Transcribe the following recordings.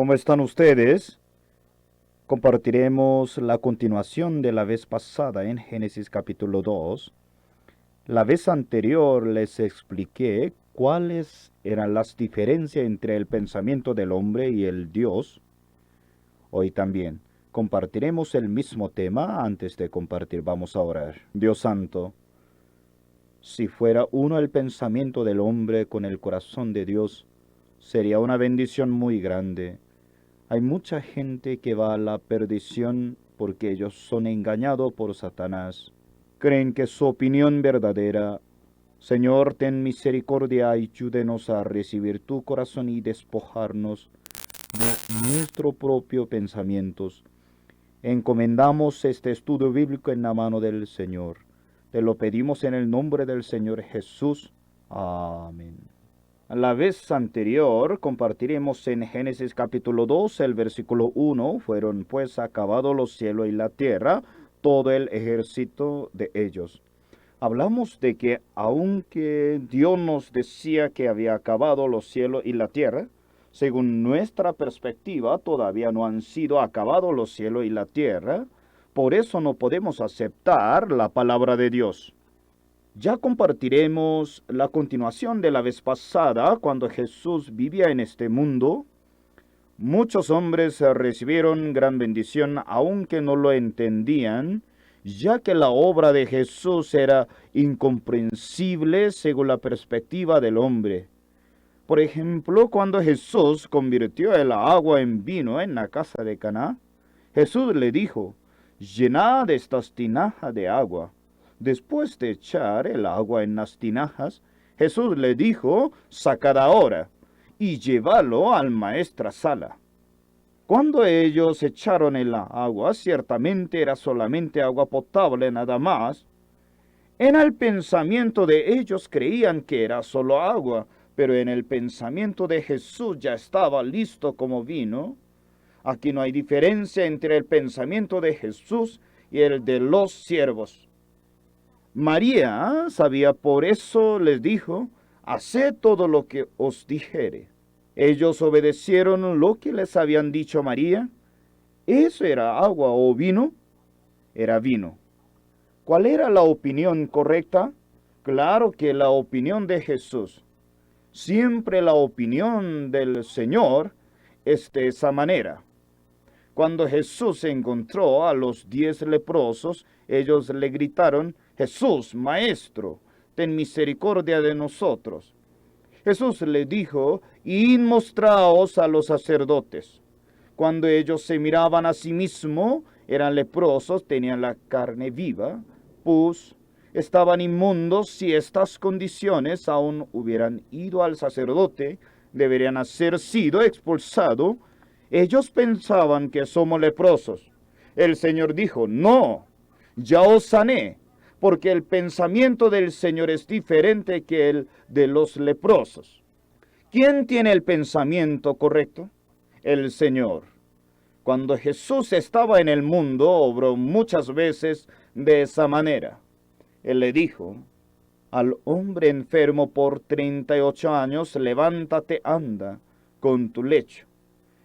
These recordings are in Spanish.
¿Cómo están ustedes? Compartiremos la continuación de la vez pasada en Génesis capítulo 2. La vez anterior les expliqué cuáles eran las diferencias entre el pensamiento del hombre y el Dios. Hoy también compartiremos el mismo tema. Antes de compartir, vamos a orar. Dios Santo, si fuera uno el pensamiento del hombre con el corazón de Dios, sería una bendición muy grande. Hay mucha gente que va a la perdición porque ellos son engañados por Satanás. Creen que su opinión verdadera. Señor, ten misericordia y ayúdenos a recibir tu corazón y despojarnos de nuestros propios pensamientos. Encomendamos este estudio bíblico en la mano del Señor. Te lo pedimos en el nombre del Señor Jesús. Amén. La vez anterior compartiremos en Génesis capítulo 2, el versículo 1, fueron pues acabados los cielos y la tierra, todo el ejército de ellos. Hablamos de que aunque Dios nos decía que había acabado los cielos y la tierra, según nuestra perspectiva todavía no han sido acabados los cielos y la tierra, por eso no podemos aceptar la palabra de Dios. Ya compartiremos la continuación de la vez pasada, cuando Jesús vivía en este mundo. Muchos hombres recibieron gran bendición, aunque no lo entendían, ya que la obra de Jesús era incomprensible según la perspectiva del hombre. Por ejemplo, cuando Jesús convirtió el agua en vino en la casa de Caná, Jesús le dijo: «Llenad estas tinajas de agua». Después de echar el agua en las tinajas, Jesús le dijo: «Sacad ahora y llevadlo al maestresala». Cuando ellos echaron el agua, ciertamente era solamente agua potable nada más. En el pensamiento de ellos creían que era solo agua, pero en el pensamiento de Jesús ya estaba listo como vino. Aquí no hay diferencia entre el pensamiento de Jesús y el de los siervos. María sabía, por eso les dijo: «Haced todo lo que os dijere». Ellos obedecieron lo que les habían dicho María. ¿Eso era agua o vino? Era vino. ¿Cuál era la opinión correcta? Claro que la opinión de Jesús. Siempre la opinión del Señor es de esa manera. Cuando Jesús encontró a los 10 leprosos, ellos le gritaron: «Jesús, Maestro, ten misericordia de nosotros». Jesús le dijo: «Id mostraos a los sacerdotes». Cuando ellos se miraban a sí mismos, eran leprosos, tenían la carne viva, pues estaban inmundos. Si estas condiciones aún hubieran ido al sacerdote, deberían haber sido expulsados. Ellos pensaban que somos leprosos. El Señor dijo: «No, ya os sané», porque el pensamiento del Señor es diferente que el de los leprosos. ¿Quién tiene el pensamiento correcto? El Señor. Cuando Jesús estaba en el mundo, obró muchas veces de esa manera. Él le dijo al hombre enfermo por 38 años: «Levántate, anda con tu lecho».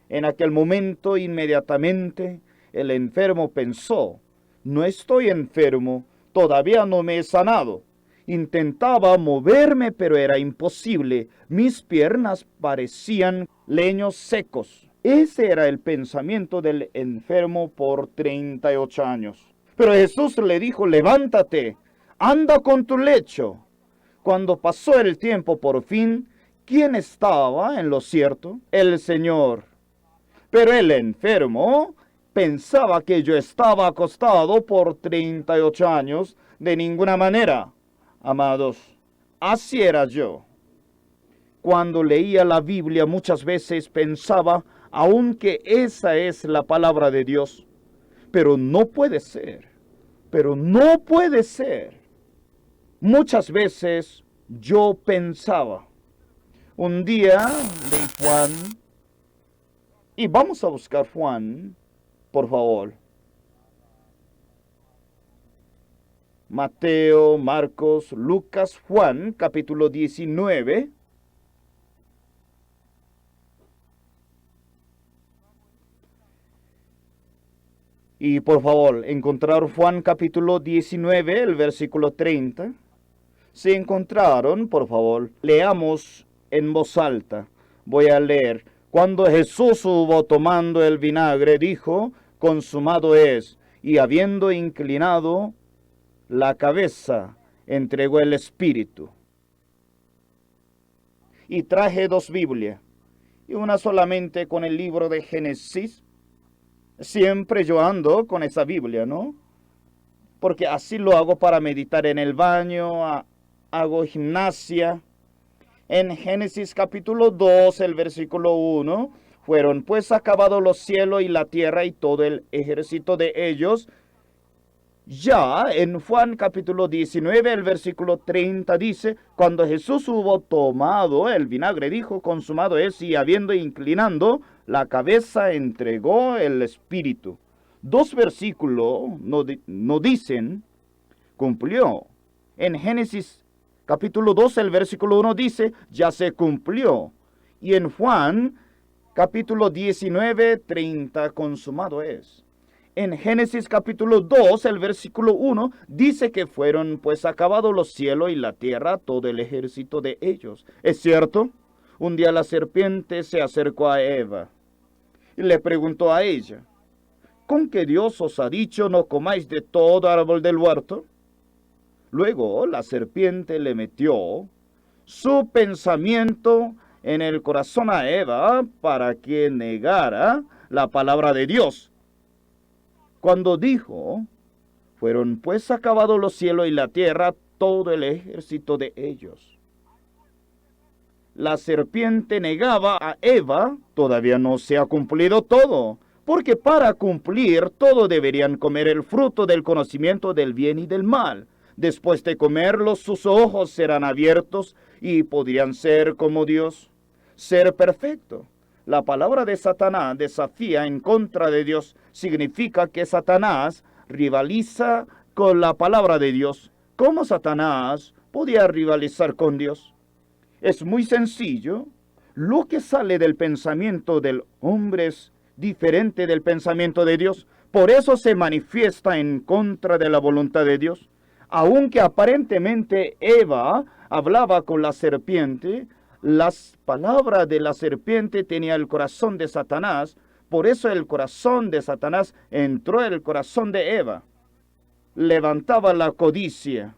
En aquel momento, inmediatamente, el enfermo pensó: «No estoy enfermo, todavía no me he sanado». Intentaba moverme, pero era imposible. Mis piernas parecían leños secos. Ese era el pensamiento del enfermo por 38 años. Pero Jesús le dijo: «Levántate, anda con tu lecho». Cuando pasó el tiempo, por fin, ¿quién estaba en lo cierto? El Señor. Pero el enfermo pensaba que yo estaba acostado por 38 años. De ninguna manera, amados, así era yo. Cuando leía la Biblia muchas veces pensaba aún que esa es la palabra de Dios. Pero no puede ser. Pero no puede ser. Muchas veces yo pensaba. Un día leí Juan. Y vamos a buscar Juan, por favor. Mateo, Marcos, Lucas, Juan, capítulo 19. Y por favor, encontrar Juan capítulo 19, el versículo 30. Si encontraron, por favor, leamos en voz alta. Voy a leer. Cuando Jesús hubo tomando el vinagre, dijo, consumado es, y habiendo inclinado la cabeza, entregó el Espíritu. Y traje dos Biblias, y una solamente con el libro de Génesis. Siempre yo ando con esa Biblia, ¿no? Porque así lo hago para meditar en el baño, hago gimnasia. En Génesis capítulo 2, el versículo 1, fueron pues acabados los cielos y la tierra y todo el ejército de ellos. Ya en Juan capítulo 19, el versículo 30 dice, cuando Jesús hubo tomado el vinagre, dijo, consumado es, y habiendo inclinando la cabeza, entregó el Espíritu. Dos versículos no dicen, cumplió. En Génesis capítulo 2, el versículo 1 dice, ya se cumplió. Y en Juan capítulo 19, 30, consumado es. En Génesis capítulo 2, el versículo 1, dice que fueron pues acabados los cielos y la tierra, todo el ejército de ellos. ¿Es cierto? Un día la serpiente se acercó a Eva y le preguntó a ella, ¿con qué Dios os ha dicho no comáis de todo árbol del huerto? Luego la serpiente le metió su pensamiento en el corazón a Eva para que negara la palabra de Dios. Cuando dijo, fueron pues acabados los cielos y la tierra, todo el ejército de ellos. La serpiente negaba a Eva, todavía no se ha cumplido todo, porque para cumplir todo deberían comer el fruto del conocimiento del bien y del mal. Después de comerlos, sus ojos serán abiertos y podrían ser como Dios, ser perfecto. La palabra de Satanás desafía en contra de Dios. Significa que Satanás rivaliza con la palabra de Dios. ¿Cómo Satanás podía rivalizar con Dios? Es muy sencillo. Lo que sale del pensamiento del hombre es diferente del pensamiento de Dios. Por eso se manifiesta en contra de la voluntad de Dios. Aunque aparentemente Eva hablaba con la serpiente, las palabras de la serpiente tenían el corazón de Satanás. Por eso el corazón de Satanás entró en el corazón de Eva. Levantaba la codicia,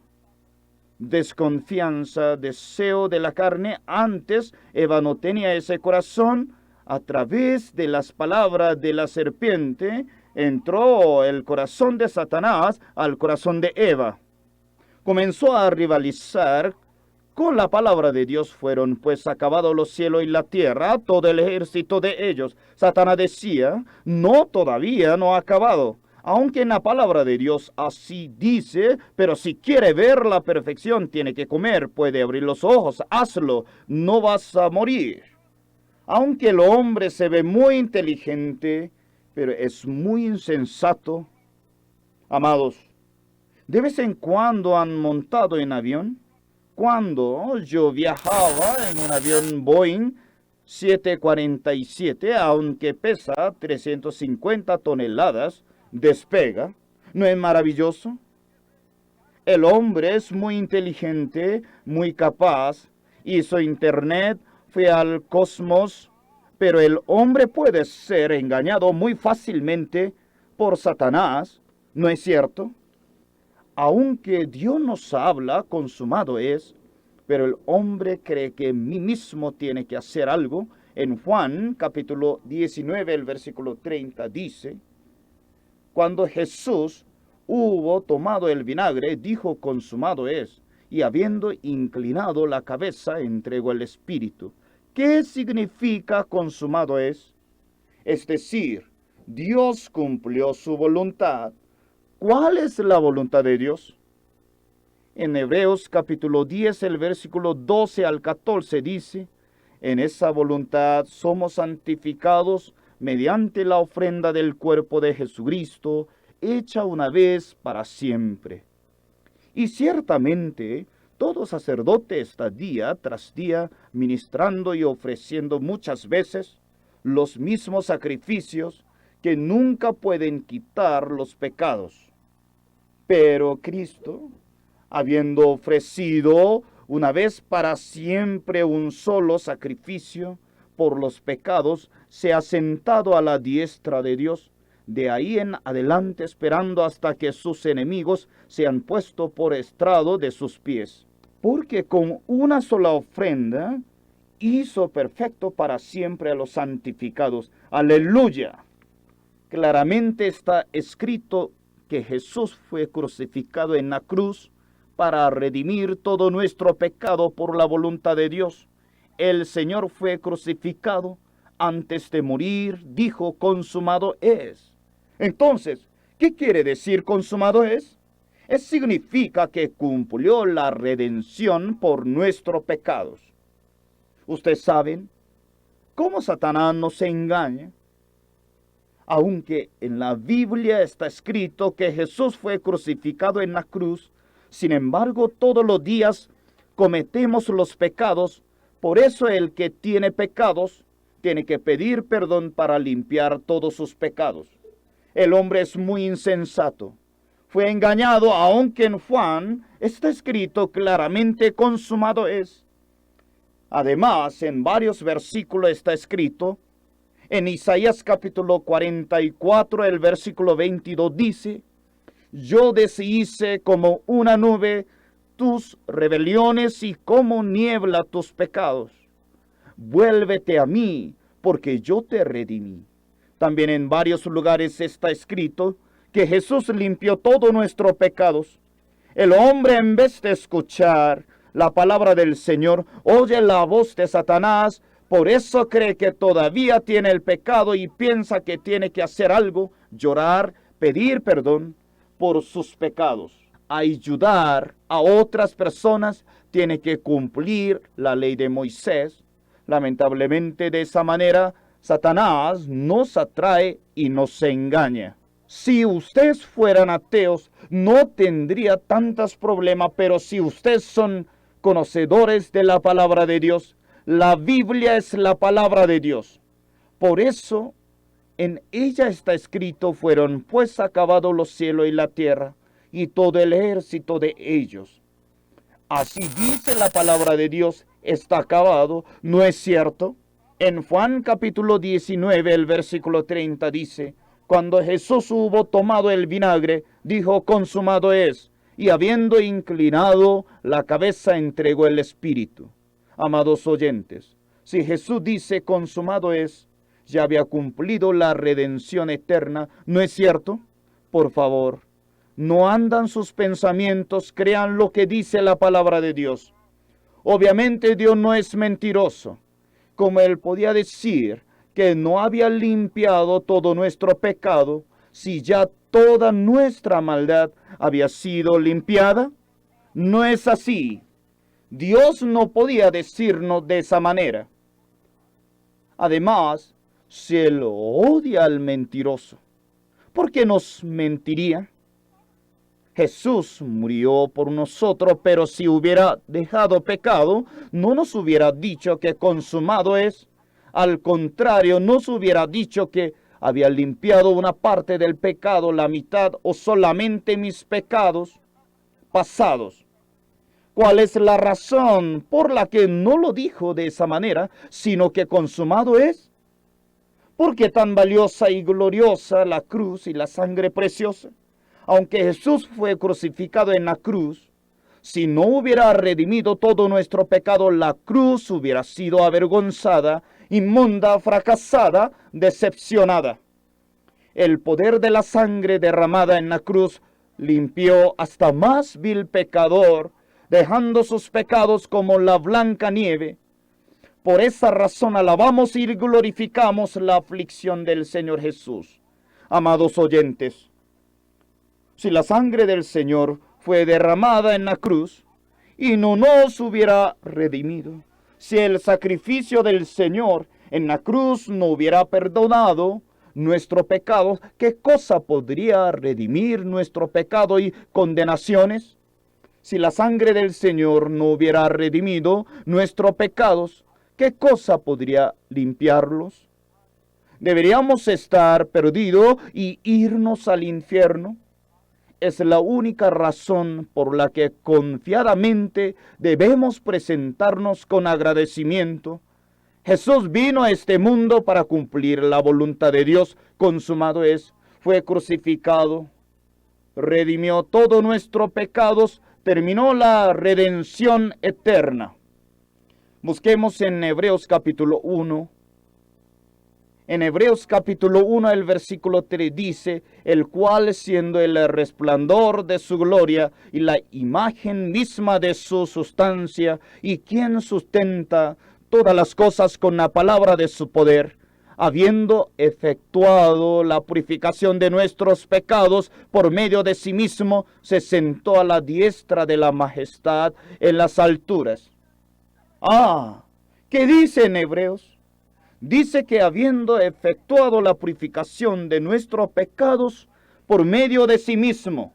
desconfianza, deseo de la carne. Antes Eva no tenía ese corazón. A través de las palabras de la serpiente entró el corazón de Satanás al corazón de Eva. Comenzó a rivalizar con la palabra de Dios. Fueron pues acabados los cielos y la tierra, todo el ejército de ellos. Satanás decía, no, todavía no ha acabado. Aunque en la palabra de Dios así dice, pero si quiere ver la perfección, tiene que comer, puede abrir los ojos, hazlo, no vas a morir. Aunque el hombre se ve muy inteligente, pero es muy insensato. Amados, de vez en cuando han montado en avión. Cuando yo viajaba en un avión Boeing 747, aunque pesa 350 toneladas, despega. ¿No es maravilloso? El hombre es muy inteligente, muy capaz, hizo internet, fue al cosmos, pero el hombre puede ser engañado muy fácilmente por Satanás, ¿no es cierto? Aunque Dios nos habla, consumado es, pero el hombre cree que en mí mismo tiene que hacer algo. En Juan capítulo 19, el versículo 30 dice, cuando Jesús hubo tomado el vinagre, dijo, consumado es, y habiendo inclinado la cabeza, entregó el Espíritu. ¿Qué significa consumado es? Es decir, Dios cumplió su voluntad. ¿Cuál es la voluntad de Dios? En Hebreos capítulo 10, el versículo 12 al 14 dice, en esa voluntad somos santificados mediante la ofrenda del cuerpo de Jesucristo, hecha una vez para siempre. Y ciertamente, todo sacerdote está día tras día ministrando y ofreciendo muchas veces los mismos sacrificios que nunca pueden quitar los pecados. Pero Cristo, habiendo ofrecido una vez para siempre un solo sacrificio por los pecados, se ha sentado a la diestra de Dios, de ahí en adelante esperando hasta que sus enemigos sean puestos por estrado de sus pies. Porque con una sola ofrenda hizo perfecto para siempre a los santificados. ¡Aleluya! Claramente está escrito que Jesús fue crucificado en la cruz para redimir todo nuestro pecado por la voluntad de Dios. El Señor fue crucificado. Antes de morir, dijo, consumado es. Entonces, ¿qué quiere decir consumado es? Significa que cumplió la redención por nuestros pecados. Ustedes saben cómo Satanás nos engaña. Aunque en la Biblia está escrito que Jesús fue crucificado en la cruz, sin embargo, todos los días cometemos los pecados. Por eso el que tiene pecados tiene que pedir perdón para limpiar todos sus pecados. El hombre es muy insensato. Fue engañado, aunque en Juan está escrito claramente consumado es. Además, en varios versículos está escrito, en Isaías capítulo 44, el versículo 22 dice, yo deshice como una nube tus rebeliones y como niebla tus pecados. Vuélvete a mí, porque yo te redimí. También en varios lugares está escrito que Jesús limpió todos nuestros pecados. El hombre, en vez de escuchar la palabra del Señor, oye la voz de Satanás. Por eso cree que todavía tiene el pecado y piensa que tiene que hacer algo, llorar, pedir perdón por sus pecados. Ayudar a otras personas tiene que cumplir la ley de Moisés. Lamentablemente, de esa manera, Satanás nos atrae y nos engaña. Si ustedes fueran ateos, no tendría tantos problemas, pero si ustedes son conocedores de la palabra de Dios, la Biblia es la palabra de Dios. Por eso, en ella está escrito, fueron pues acabados los cielos y la tierra, y todo el ejército de ellos. Así dice la palabra de Dios, está acabado, ¿no es cierto? En Juan capítulo 19, el versículo 30 dice, cuando Jesús hubo tomado el vinagre, dijo, consumado es, y habiendo inclinado la cabeza, entregó el espíritu. Amados oyentes, si Jesús dice, consumado es, ya había cumplido la redención eterna, ¿no es cierto? Por favor, no andan sus pensamientos, crean lo que dice la palabra de Dios. Obviamente Dios no es mentiroso, como Él podía decir que no había limpiado todo nuestro pecado, si ya toda nuestra maldad había sido limpiada. No es así. Dios no podía decirnos de esa manera. Además, si Él odia al mentiroso, ¿por qué nos mentiría? Jesús murió por nosotros, pero si hubiera dejado pecado, no nos hubiera dicho que consumado es. Al contrario, nos hubiera dicho que había limpiado una parte del pecado, la mitad o solamente mis pecados pasados. ¿Cuál es la razón por la que no lo dijo de esa manera, sino que consumado es? Porque tan valiosa y gloriosa la cruz y la sangre preciosa. Aunque Jesús fue crucificado en la cruz, si no hubiera redimido todo nuestro pecado, la cruz hubiera sido avergonzada, inmunda, fracasada, decepcionada. El poder de la sangre derramada en la cruz limpió hasta más vil pecador, dejando sus pecados como la blanca nieve. Por esa razón alabamos y glorificamos la aflicción del Señor Jesús. Amados oyentes, si la sangre del Señor fue derramada en la cruz y no nos hubiera redimido, si el sacrificio del Señor en la cruz no hubiera perdonado nuestro pecado, ¿qué cosa podría redimir nuestro pecado y condenaciones? Si la sangre del Señor no hubiera redimido nuestros pecados, ¿qué cosa podría limpiarlos? ¿Deberíamos estar perdidos y irnos al infierno? Es la única razón por la que confiadamente debemos presentarnos con agradecimiento. Jesús vino a este mundo para cumplir la voluntad de Dios, consumado es, fue crucificado, redimió todos nuestros pecados, terminó la redención eterna. Busquemos en Hebreos capítulo 1. En Hebreos capítulo 1, el versículo 3 dice, el cual siendo el resplandor de su gloria y la imagen misma de su sustancia, y quien sustenta todas las cosas con la palabra de su poder, habiendo efectuado la purificación de nuestros pecados por medio de sí mismo, se sentó a la diestra de la majestad en las alturas. ¿Qué dice en Hebreos? Dice que habiendo efectuado la purificación de nuestros pecados por medio de sí mismo,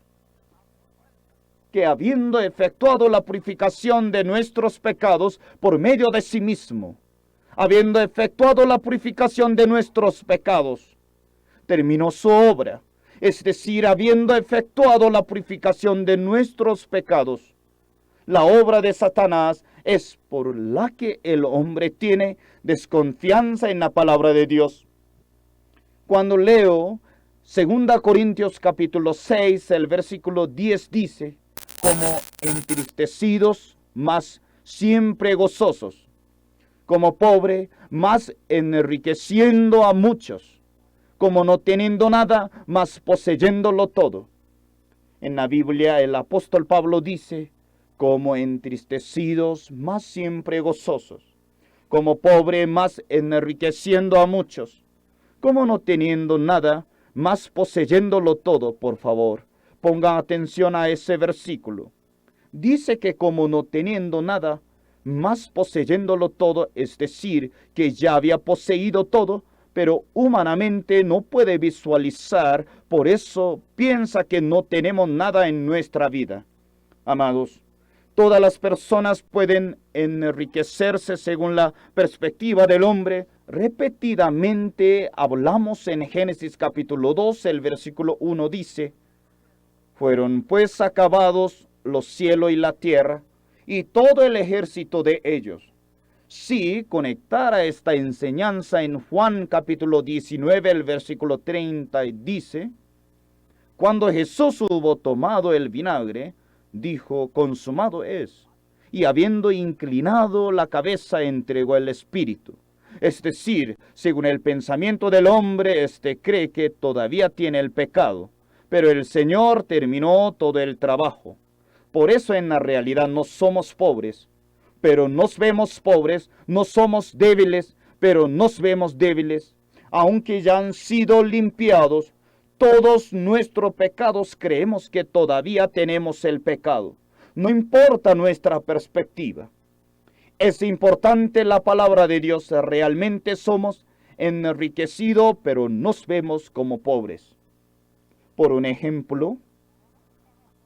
que habiendo efectuado la purificación de nuestros pecados por medio de sí mismo, habiendo efectuado la purificación de nuestros pecados, terminó su obra, es decir, habiendo efectuado la purificación de nuestros pecados. La obra de Satanás es por la que el hombre tiene desconfianza en la palabra de Dios. Cuando leo 2 Corintios capítulo 6, el versículo 10 dice, como entristecidos, mas siempre gozosos, como pobre, mas enriqueciendo a muchos, como no teniendo nada, mas poseyéndolo todo. En la Biblia el apóstol Pablo dice, como entristecidos, mas siempre gozosos, como pobre, mas enriqueciendo a muchos, como no teniendo nada, mas poseyéndolo todo. Por favor, pongan atención a ese versículo. Dice que como no teniendo nada, mas poseyéndolo todo, es decir, que ya había poseído todo, pero humanamente no puede visualizar, por eso piensa que no tenemos nada en nuestra vida. Amados, todas las personas pueden enriquecerse según la perspectiva del hombre. Repetidamente hablamos en Génesis capítulo 2, el versículo 1 dice, fueron pues acabados los cielos y la tierra, y todo el ejército de ellos. Si conectara esta enseñanza en Juan capítulo 19, el versículo 30, dice, cuando Jesús hubo tomado el vinagre, dijo, consumado es, y habiendo inclinado la cabeza, entregó el espíritu. Es decir, según el pensamiento del hombre, éste cree que todavía tiene el pecado, pero el Señor terminó todo el trabajo. Por eso en la realidad no somos pobres, pero nos vemos pobres, no somos débiles, pero nos vemos débiles, aunque ya han sido limpiados. Todos nuestros pecados creemos que todavía tenemos el pecado. No importa nuestra perspectiva. Es importante la palabra de Dios. Realmente somos enriquecidos, pero nos vemos como pobres. Por un ejemplo,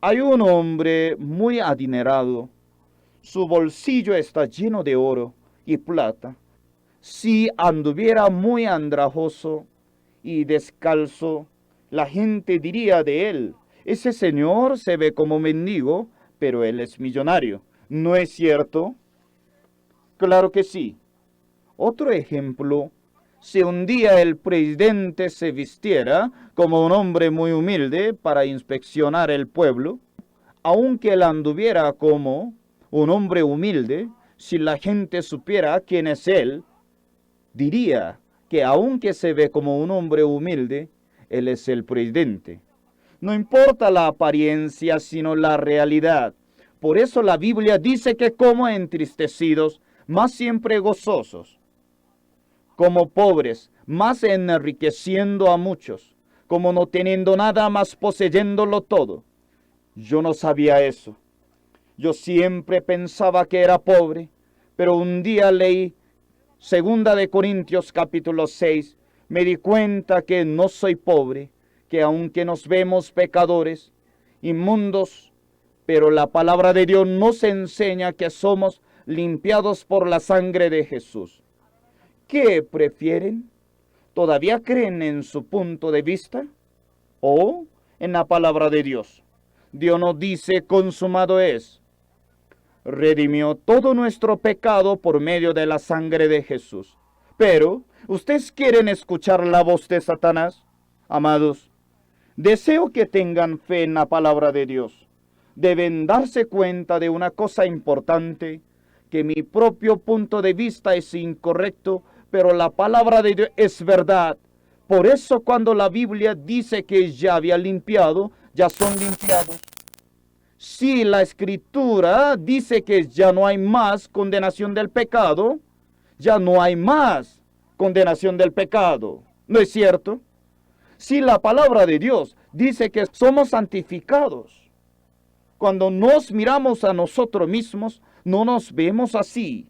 hay un hombre muy adinerado. Su bolsillo está lleno de oro y plata. Si anduviera muy andrajoso y descalzo, la gente diría de él, ese señor se ve como mendigo, pero él es millonario. ¿No es cierto? Claro que sí. Otro ejemplo, si un día el presidente se vistiera como un hombre muy humilde para inspeccionar el pueblo, aunque él anduviera como un hombre humilde, si la gente supiera quién es él, diría que aunque se ve como un hombre humilde, él es el presidente. No importa la apariencia, sino la realidad. Por eso la Biblia dice que como entristecidos, más siempre gozosos. Como pobres, más enriqueciendo a muchos. Como no teniendo nada, más poseyéndolo todo. Yo no sabía eso. Yo siempre pensaba que era pobre, pero un día leí 2 Corintios capítulo 6, me di cuenta que no soy pobre, que aunque nos vemos pecadores, inmundos, pero la palabra de Dios nos enseña que somos limpiados por la sangre de Jesús. ¿Qué prefieren? ¿Todavía creen en su punto de vista o en la palabra de Dios? Dios nos dice, consumado es. Redimió todo nuestro pecado por medio de la sangre de Jesús. Pero, ¿ustedes quieren escuchar la voz de Satanás? Amados, deseo que tengan fe en la palabra de Dios. Deben darse cuenta de una cosa importante, que mi propio punto de vista es incorrecto, pero la palabra de Dios es verdad. Por eso cuando la Biblia dice que ya había limpiado, ya son limpiados. Si la Escritura dice que ya no hay más condenación del pecado, ya no hay más condenación del pecado. ¿No es cierto? Si la palabra de Dios dice que somos santificados, cuando nos miramos a nosotros mismos, no nos vemos así.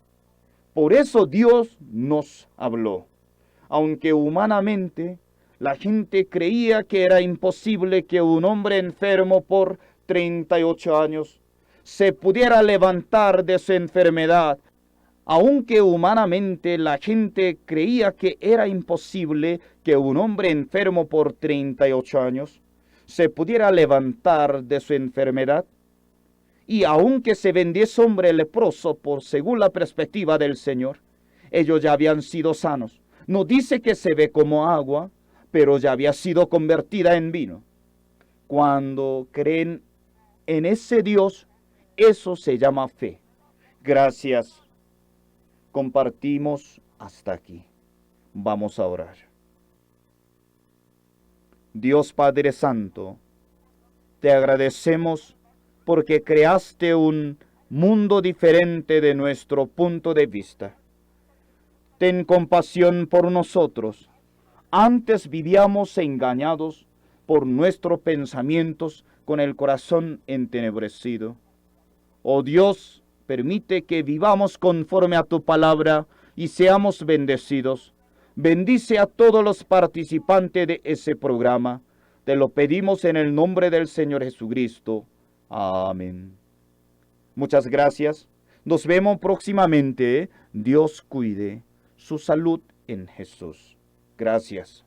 Por eso Dios nos habló. Aunque humanamente la gente creía que era imposible que un hombre enfermo por 38 años se pudiera levantar de su enfermedad, aunque humanamente la gente creía que era imposible que un hombre enfermo por 38 años se pudiera levantar de su enfermedad, y aunque se vendiese hombre leproso por según la perspectiva del Señor, ellos ya habían sido sanos. No dice que se ve como agua, pero ya había sido convertida en vino. Cuando creen en ese Dios, eso se llama fe. Gracias. Compartimos hasta aquí. Vamos a orar. Dios Padre Santo, te agradecemos porque creaste un mundo diferente de nuestro punto de vista. Ten compasión por nosotros. Antes vivíamos engañados por nuestros pensamientos con el corazón entenebrecido. Oh Dios, permite que vivamos conforme a tu palabra y seamos bendecidos. Bendice a todos los participantes de ese programa. Te lo pedimos en el nombre del Señor Jesucristo. Amén. Muchas gracias. Nos vemos próximamente. Dios cuide su salud en Jesús. Gracias.